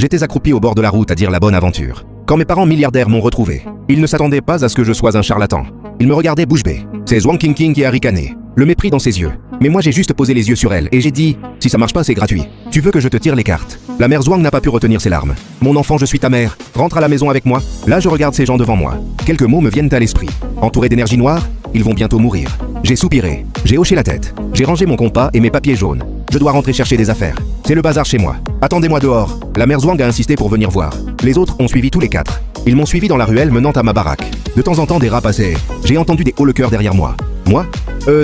J'étais accroupi au bord de la route à dire la bonne aventure. Quand mes parents milliardaires m'ont retrouvé, ils ne s'attendaient pas à ce que je sois un charlatan. Ils me regardaient bouche bée. C'est Zhuang Qingqing qui a ricané, le mépris dans ses yeux. Mais moi j'ai juste posé les yeux sur elle et j'ai dit « Si ça marche pas, c'est gratuit. Tu veux que je te tire les cartes ?» La mère Zhuang n'a pas pu retenir ses larmes. « Mon enfant, je suis ta mère. Rentre à la maison avec moi. » Là, je regarde ces gens devant moi. Quelques mots me viennent à l'esprit. Entourés d'énergie noire, ils vont bientôt mourir. J'ai soupiré. J'ai hoché la tête. J'ai rangé mon compas et mes papiers jaunes. Je dois rentrer chercher des affaires. C'est le bazar chez moi. Attendez-moi dehors. La mère Zhuang a insisté pour venir voir. Les autres ont suivi tous les quatre. Ils m'ont suivi dans la ruelle menant à ma baraque. De temps en temps, des rats passaient. J'ai entendu des hauts-le-cœur derrière moi. Moi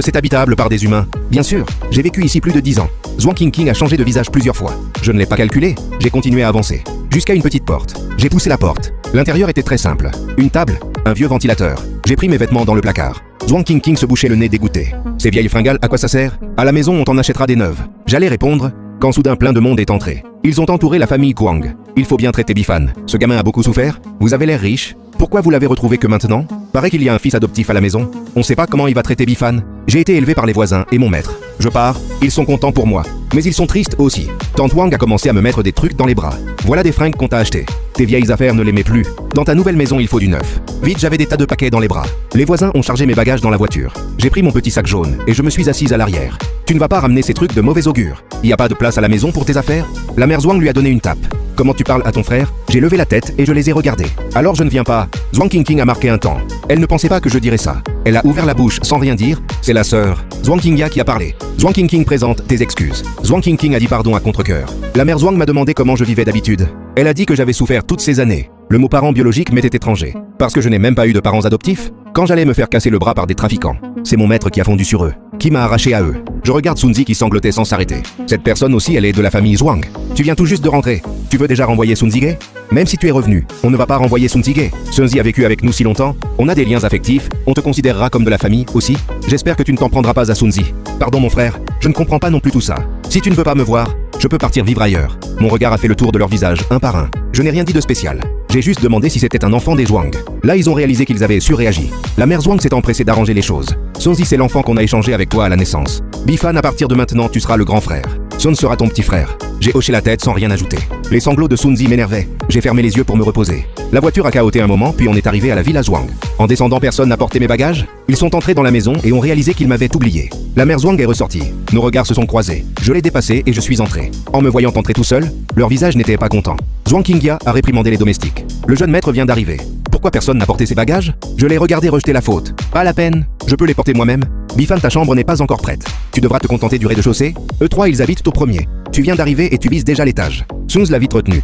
c'est habitable par des humains. Bien sûr, j'ai vécu ici plus de 10 ans. Zhuang Qingqing a changé de visage plusieurs fois. Je ne l'ai pas calculé, j'ai continué à avancer. Jusqu'à une petite porte. J'ai poussé la porte. L'intérieur était très simple. Une table, un vieux ventilateur. J'ai pris mes vêtements dans le placard. Zhuang Qingqing se bouchait le nez dégoûté. Ces vieilles fringales, à quoi ça sert? À la maison, on t'en achètera des neuves. J'allais répondre, quand soudain plein de monde est entré. Ils ont entouré la famille Kuang. Il faut bien traiter Bifan. Ce gamin a beaucoup souffert. Vous avez l'air riche. Pourquoi vous l'avez retrouvé que maintenant? Paraît qu'il y a un fils adoptif à la maison. On sait pas comment il va traiter Bifan. J'ai été élevé par les voisins et mon maître. Je pars, ils sont contents pour moi. Mais ils sont tristes aussi. Tante Wang a commencé à me mettre des trucs dans les bras. Voilà des fringues qu'on t'a achetées. Tes vieilles affaires ne les mets plus. Dans ta nouvelle maison, il faut du neuf. Vite, j'avais des tas de paquets dans les bras. Les voisins ont chargé mes bagages dans la voiture. J'ai pris mon petit sac jaune et je me suis assise à l'arrière. Tu ne vas pas ramener ces trucs de mauvais augure. Y a pas de place à la maison pour tes affaires? La mère Zhuang lui a donné une tape. Comment tu parles à ton frère? J'ai levé la tête et je les ai regardés. Alors je ne viens pas. Zhuang Qingqing a marqué un temps. Elle ne pensait pas que je dirais ça. Elle a ouvert la bouche sans rien dire. C'est la sœur Zhuang Qingya qui a parlé. Zhuang Qingqing présente tes excuses. Zhuang Qingqing a dit pardon à contre-cœur. La mère Zhuang m'a demandé comment je vivais d'habitude. Elle a dit que j'avais souffert toutes ces années. Le mot parent biologique m'était étranger. Parce que je n'ai même pas eu de parents adoptifs. Quand j'allais me faire casser le bras par des trafiquants, c'est mon maître qui a fondu sur eux, qui m'a arraché à eux. Je regarde Sunzi qui sanglotait sans s'arrêter. Cette personne aussi, elle est de la famille Zhuang. Tu viens tout juste de rentrer. Tu veux déjà renvoyer Sunzige? Même si tu es revenu, on ne va pas renvoyer Sunzige. Sunzi a vécu avec nous si longtemps, on a des liens affectifs, on te considérera comme de la famille aussi. J'espère que tu ne t'en prendras pas à Sunzi. Pardon mon frère, je ne comprends pas non plus tout ça. Si tu ne veux pas me voir, je peux partir vivre ailleurs. Mon regard a fait le tour de leur visage, un par un. Je n'ai rien dit de spécial. J'ai juste demandé si c'était un enfant des Zhuang. Là, ils ont réalisé qu'ils avaient surréagi. La mère Zhuang s'est empressée d'arranger les choses. Sunzi, c'est l'enfant qu'on a échangé avec toi à la naissance. Bifan, à partir de maintenant, tu seras le grand frère. Sun sera ton petit frère. J'ai hoché la tête sans rien ajouter. Les sanglots de Sunzi m'énervaient. J'ai fermé les yeux pour me reposer. La voiture a cahoté un moment, puis on est arrivé à la villa Zhuang. En descendant, personne n'a porté mes bagages. Ils sont entrés dans la maison et ont réalisé qu'ils m'avaient oublié. La mère Zhuang est ressortie. Nos regards se sont croisés. Je l'ai dépassé et je suis entré. En me voyant entrer tout seul, leur visage n'était pas content. Zhuang Qingya a réprimandé les domestiques. Le jeune maître vient d'arriver. Pourquoi personne n'a porté ses bagages? Je l'ai regardé rejeter la faute. Pas la peine. Je peux les porter moi-même. Bifan, ta chambre n'est pas encore prête. Tu devras te contenter du rez-de-chaussée. Eux trois, ils habitent au premier. Tu viens d'arriver et tu vises déjà l'étage. Sunz l'a vite retenu.